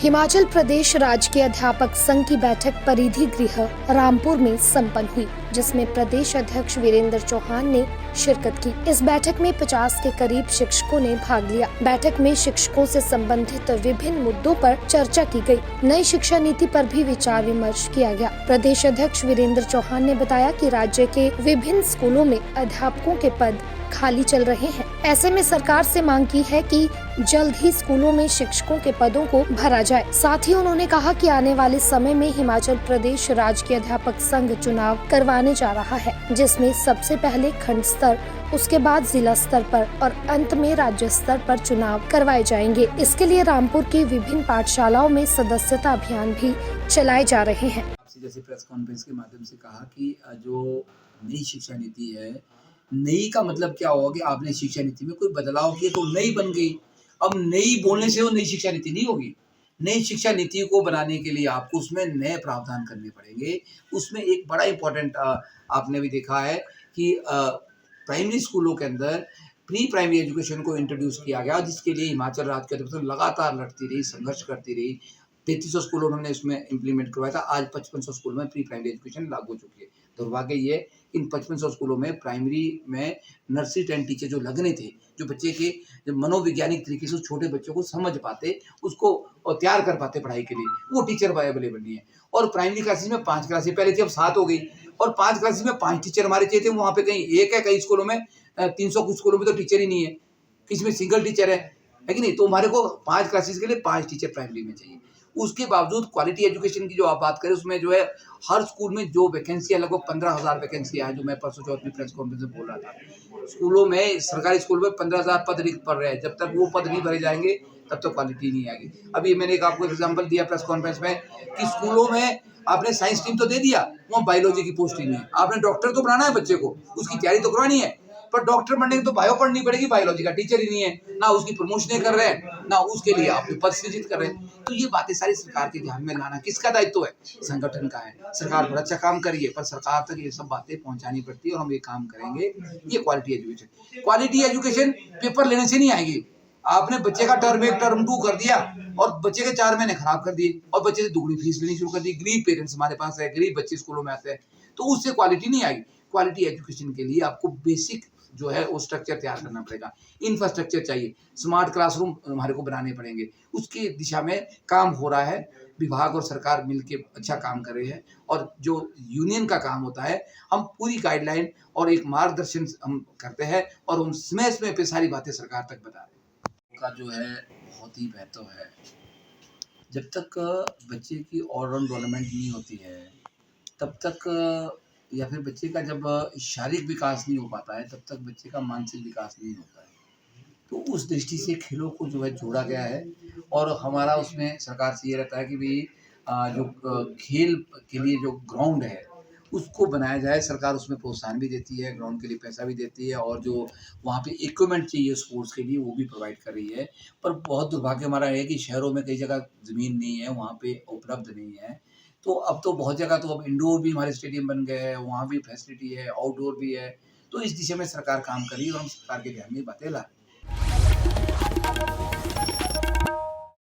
हिमाचल प्रदेश राजकीय अध्यापक संघ की बैठक परिधि गृह रामपुर में संपन्न हुई, जिसमें प्रदेश अध्यक्ष वीरेंद्र चौहान ने शिरकत की। इस बैठक में 50 के करीब शिक्षकों ने भाग लिया। बैठक में शिक्षकों से संबंधित विभिन्न मुद्दों पर चर्चा की गई। नई शिक्षा नीति पर भी विचार विमर्श किया गया। प्रदेश अध्यक्ष वीरेंद्र चौहान ने बताया कि राज्य के विभिन्न स्कूलों में अध्यापकों के पद खाली चल रहे हैं। ऐसे में सरकार से मांग की है कि जल्द ही स्कूलों में शिक्षकों के पदों को भरा जाए। साथ ही उन्होंने कहा कि आने वाले समय में हिमाचल प्रदेश राजकीय अध्यापक संघ चुनाव करवाने जा रहा है, जिसमें सबसे पहले खंड स्तर, उसके बाद जिला स्तर पर और अंत में राज्य स्तर पर चुनाव करवाए जाएंगे। इसके लिए रामपुर की विभिन्न पाठशालाओं में सदस्यता अभियान भी चलाए जा रहे हैं। जैसे प्रेस कॉन्फ्रेंस के माध्यम से कहा कि जो नई शिक्षा नीति है, नई का मतलब क्या होगा कि आपने शिक्षा नीति में कोई बदलाव किए तो नई बन गई। अब नई बोलने से वो नई शिक्षा नीति नहीं होगी। नई शिक्षा नीति को बनाने के लिए आपको उसमें नए प्रावधान करने पड़ेंगे। उसमें एक बड़ा इम्पोर्टेंट आपने भी देखा है कि प्राइमरी स्कूलों के अंदर प्री प्राइमरी एजुकेशन को इंट्रोड्यूस किया गया, जिसके लिए हिमाचल राज्य की तरफ से लगातार लड़ती रही, संघर्ष करती रही। 3300 स्कूलों में हमने इसमें इम्प्लीमेंट करवाया था। आज 5500 स्कूल में प्री प्राइमरी एजुकेशन लागू हो चुकी है। दुर्भाग्य ये इन 5500 स्कूलों में प्राइमरी में नर्सरी 10 टीचर जो लगने थे, जो बच्चे के जो मनोवैज्ञानिक तरीके से छोटे बच्चों को समझ पाते, उसको तैयार कर पाते पढ़ाई के लिए, वो टीचर अवेलेबल नहीं है। और प्राइमरी क्लासेस में 5 क्लासेस पहले थी, अब 7 हो गई। और 5 क्लासेस में 5 टीचर हमारे चाहिए थे, वहाँ पे कहीं 1 है, कई स्कूलों में 300 कुछ स्कूलों में तो टीचर ही नहीं है, किसी में सिंगल टीचर है कि नहीं। तो हमारे को 5 क्लासेस के लिए 5 टीचर प्राइमरी में चाहिए। उसके बावजूद क्वालिटी एजुकेशन की जो आप बात करें, उसमें जो है हर स्कूल में जो वैकेंसी है, लगभग 15,000 वैकेंसी है, जो मैं परसों चौथ में प्रेस कॉन्फ्रेंस में बोल रहा था। स्कूलों में, सरकारी स्कूल में 15,000 पद रिक्त पड़ रहे हैं। जब तक वो पद नहीं भरे जाएंगे तब तक क्वालिटी नहीं आएगी। अभी मैंने एक आपको एग्जाम्पल दिया प्रेस कॉन्फ्रेंस में कि स्कूलों में आपने साइंस टीम तो दे दिया, वहाँ बायोलॉजी की पोस्ट ही नहीं है। आपने डॉक्टर तो बनाना है बच्चे को, उसकी तैयारी तो करवानी है, पर डॉक्टर बनने की तो बायो पढ़नी पड़ेगी, बायोलॉजी का टीचर ही नहीं है, ना उसकी प्रमोशन कर रहे हैं, ना उसके लिए आप पद सृजित कर रहे हैं। तो ये बातें सारी सरकार के ध्यान में लाना किसका दायित्व है? संगठन का है। सरकार बड़ा अच्छा काम करिए, पर सरकार तक ये सब बातें पहुंचानी पड़ती है और हम ये काम करेंगे। ये क्वालिटी एजुकेशन पेपर लेने से नहीं आएगी। आपने बच्चे का टर्म 1 टर्म 2 कर दिया और बच्चे के 4 महीने खराब कर दिए और बच्चे से दुगनी फीस लेनी शुरू कर दी। गरीब पेरेंट्स हमारे पास है, गरीब बच्चे स्कूलों में आते हैं, तो उससे क्वालिटी नहीं आएगी। क्वालिटी एजुकेशन के लिए आपको बेसिक जो है वो स्ट्रक्चर तैयार करना पड़ेगा। इंफ्रास्ट्रक्चर चाहिए, स्मार्ट क्लासरूम हमारे को बनाने पड़ेंगे। उसकी दिशा में काम हो रहा है। विभाग और सरकार मिलके अच्छा काम कर रहे हैं और जो यूनियन का काम होता है, हम पूरी गाइडलाइन और एक मार्गदर्शन हम करते हैं और हम समय पे सारी बातें सरकार तक बता रहे हैं। का जो है बहुत ही महत्व है। जब तक बच्चे की ऑलराउंड डेवलपमेंट नहीं होती है, तब तक या फिर बच्चे का जब शारीरिक विकास नहीं हो पाता है, तब तक बच्चे का मानसिक विकास नहीं होता है। तो उस दृष्टि से खेलों को जो है जोड़ा गया है और हमारा उसमें सरकार से ये रहता है कि भाई जो खेल के लिए जो ग्राउंड है उसको बनाया जाए। सरकार उसमें प्रोत्साहन भी देती है, ग्राउंड के लिए पैसा भी देती है और जो वहाँ पे इक्विपमेंट चाहिए स्पोर्ट्स के लिए वो भी प्रोवाइड कर रही है। पर बहुत दुर्भाग्य हमारा है कि शहरों में कई जगह ज़मीन नहीं है, वहाँ पे उपलब्ध नहीं है। तो अब तो बहुत जगह तो अब इंडोर भी हमारे स्टेडियम बन गए हैं, वहाँ भी फैसिलिटी है, आउटडोर भी है। तो इस दिशा में सरकार काम कर रही है और हम सरकार के ध्यान में ये बातें ला रहे हैं।